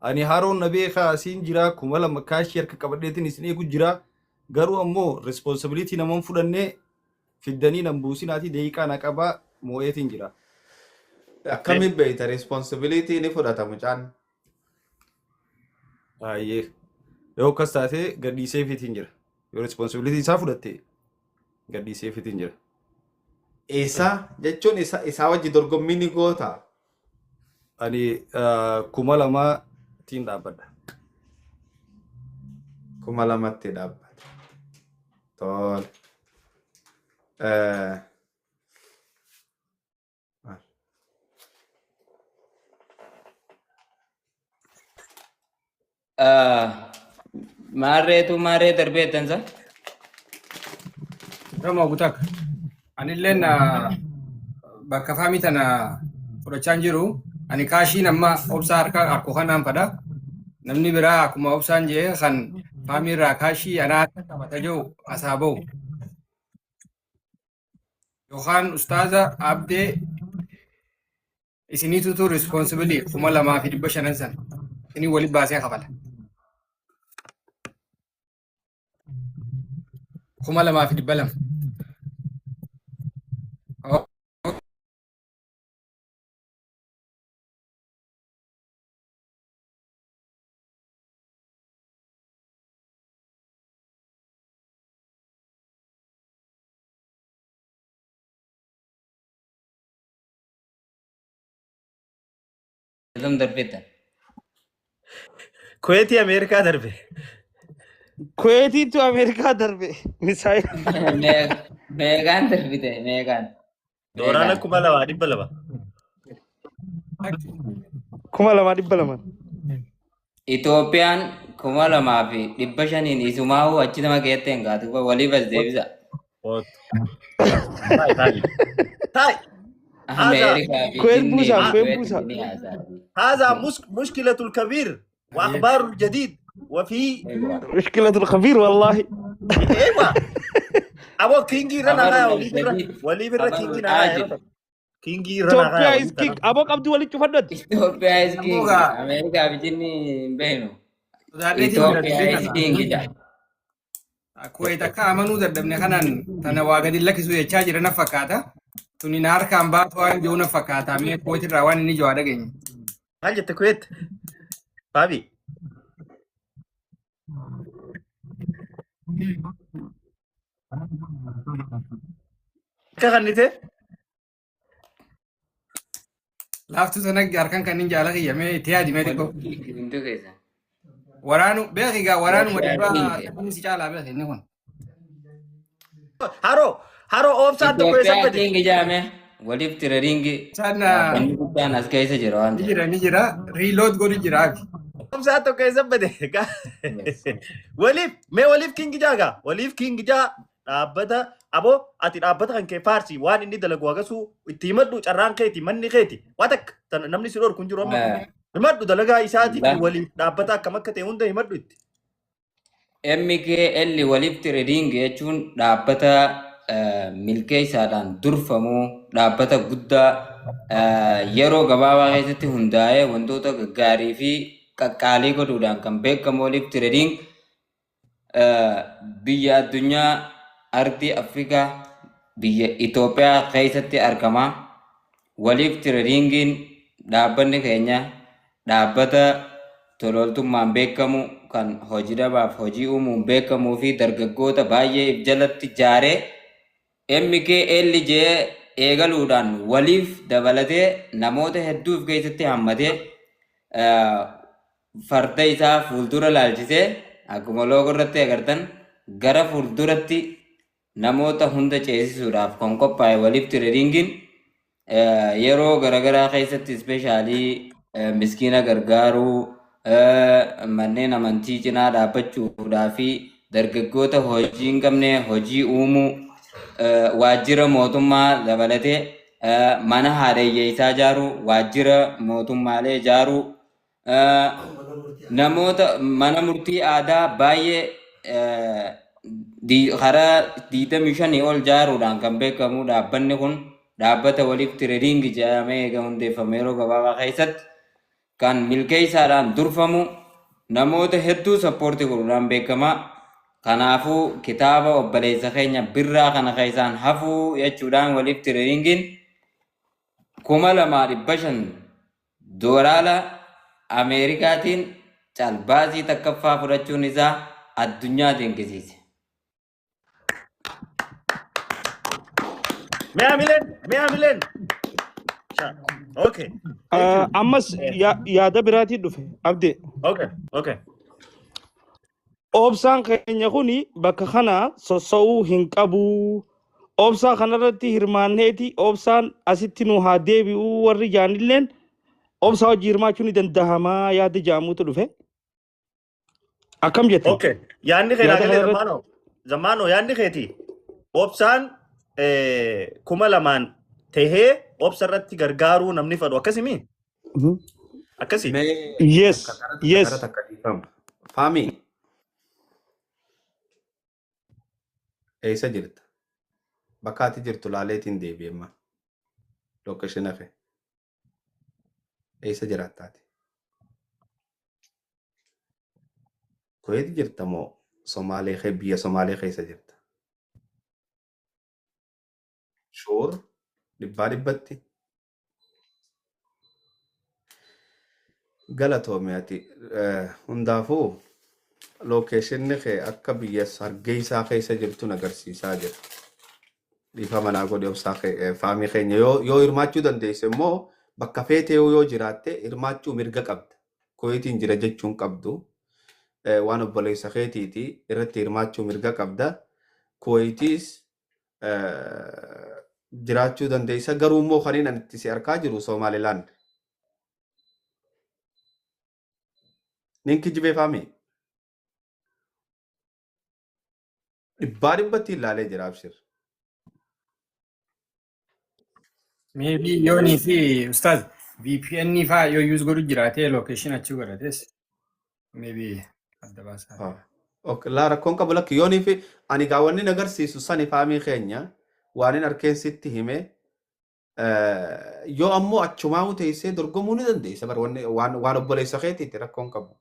Ani haroon na beekaa asiin jira kuma lama kaashii harka qabadheetiin isin eegu jira. Garuu ammoo responsibility namoon fudhannee fiddanii nan buusinaati deeqaa na qabaa moo'eetiin jira. Akkamiin beekta responsibility ni fudhata mucaan? Baay'ee yoo akkas taate gadhiiseefiitiin jira. Yoo responsibility isaa fudhatte gadhiiseefiitiin jira. Isa jechuun isaa wajji dorgommii ni goota. Ani 2000tiin dhaabbadha. 2000tti dhaabbata. Tole. Maarree darbeettansa. Rama gutak. Anilleen bakka faamii tana fudhachaan jiru. Ani kaashiin amma obsaa harkoo kanaan fadha. Namni biraa akkuma obsaan jee kan faamii irraa kaashii anaa qabata jiru asaa bahu. Yookaan ustaaza abdee isiniitutu responsibilii 2500 san isinii waliin baasee kafala. 2200. Darbeettan. Kuweetii Ameerikaa darbe. Kuweetiitu Ameerikaa darbe. Misaayil. Meeqaan darbite meeqaan. Dooraana 2200. 2200. Itoophiyaan 2500 isumaa'uu achi nama keessatti hin gaatu waliif as deebisa. Taai. Ameerikaa fi كويت Jinnii بوسا fi كويت Kuweet بوسا ni haasa'a. هذا مشكلة الكبير وأخبار الجديد وفي مشكلة الخبير والله. ايوه ابو كينجي رنا Abar غايا jadid. ولي برا Abar كينجي ajib. نغايا كينجي رنا توبيا غايا is king. أبوك عبد الوليد تفضل. Itoophiyaa is king. Amoga. Ameerikaa fi Jinnii hin beeknu. Sodaadheetiin bira Itoophiyaa is king deebiin jedha. Kuweet akka amanuu dadhabne kanaan tana waa gadi lakkisuu jechaa jira na fakkaata. Tuni na harkaan baatu waan jiru na fakkaata. Mee Kuweet irraa waan inni jawaa dhageenye. هل جت كويت بابي كغنيته Laaftuu sana harkaan kan inni jaala kiyyamee itti yaadi mee xiqqoo. Hindu keessa. Waraanu beeki gaa waraanu Itoophiyaa dhibbaa king. inni si caalaa beeki inni kun. هارو اوبسات تو كويس Itoophiyaa بدي king jaame waliif tirariingi Isaan dhaabbanni guddaan as keessa jira waan ni ta'eef. jira ni jira riilood godhu jira ati. اوبسات تو كويس بدي وليف كينج جاغا وليف كينج جا dhaabbata aboo ati dhaabbata kan kee faarsi waan inni dalagu agasu itti himadhu carraan keeti manni keeti waa takka namni si dhorku hin jiru amma himadhu dalagaa isaatiif waliif dhaabbata akkam akka ta'e hunda himadhu itti. MKL waliif tirariingi jechuun dhaabbata milkeessaadhaan durfamu dhaabbata guddaa yeroo gabaabaa keessatti hundaa'ee wantoota gaggaarii fi qaqqaalii godhuudhaan kan beekamu waliif tirariing biyya addunyaa ardii Afrikaa biyya Itoophiyaa keessatti argama. Waliif tirariingiin dhaabbanni keenya dhaabbata tololtummaan beekamu kan hojii dhabaaf hojii uumuun beekamuu fi dargaggoota baay'ee if jalatti ijaaree MKL jee eegaluudhaan waliif dabalatee namoota hedduuf keessatti hammatee farda isaa fuuldura laalchisee akkuma loogoo irratti agartan gara fuulduratti namoota hunda ceesisuudhaaf kan qophaa'e waliif tirariingiin yeroo garaagaraa keessatti ispeeshaalii miskiina gargaaruu manneen amantii cinaa dhaabbachuudhaa fi dargaggoota hojii hin qabne hojii uumuu waajjira mootummaa dabalatee mana haadhayyeessaa ijaaruu waajjira mootummaalee ijaaruu namoota mana murtii aadaa baay'ee karaa 25 ol ijaaruudhaan kan beekamu dhaabbanni kun dhaabbata waliif tirariingi jedhamee eega hundeeffame yeroo gabaabaa keessatti kan milkeessaadhaan durfamu namoota hedduu sappoortii godhuudhaan beekamaa. Kanaafuu kitaaba obboleessa keenya birraa kana keessaan hafuu jechuudhaan waliif tireeningiin $2,500 Ameerikaatiin caalbaasii takkaffaa fudhachuun isaa addunyaa dinqisiise. 100 million. Okay. Ammas yaada biraatiin dhufe abdee. Okay. Obsaan keenya kuni bakka kana sossa'uu hin qabu. Obsaa kanarratti hirmaanneeti obsaan asitti nu haa deebi'uu warri jaanilleen obsaa hojii hirmaachuu ni danda'amaa yaada jaamuutu dhufe. Akkam jette? Okay. Yaanni kee naagalee zamaanoo yaanni keeti. Obsaan 2,000 tahee obsa irratti gargaaruu namni fedhu akkasimi? Akkasi? Yes. Faami. Eessa jirta? Bakka ati jirtu laaleetiin deebi'emma. Lookeshin hafe. Eessa jiraattaati? Kuweeti jirta moo biyya Somaalee keessa jirta? Shuur dhibbatti. Galatoome ati hundaafuu lookeeshinni kee akka biyya Hargeysaa keessa jirtu agarsiisaa jira. Dhiifa manaa godhe obsaa faamii keenya yoo hirmaachuu dandeesse immoo bakka feetee yoo jiraatte hirmaachuu mirga qabda. Kuweetiin jira jechuun qabdu. Waan obboleessa keetiiti irratti hirmaachuu mirga qabda. Kuweetiis jiraachuu dandeessa garuu immoo kan inni itti si arkaa jiru Somaalilaand. Ninki jibee faamii. Dhibbatti ilaalee jira abshir. Maybe yoonii fi ustaaz VPN faa yoo use godhu jiraatee location achi godhates maybe adda baasaa. Okay, la rakkoon qabu lakki yoonii fi ani gaawwanni agarsiisu sani faamii keenya waan hin arkeensitti hime yoo ammoo achumaa teessee dorgomuu ni dandeessa waan obboleessa keetiitti rakkoon qabu.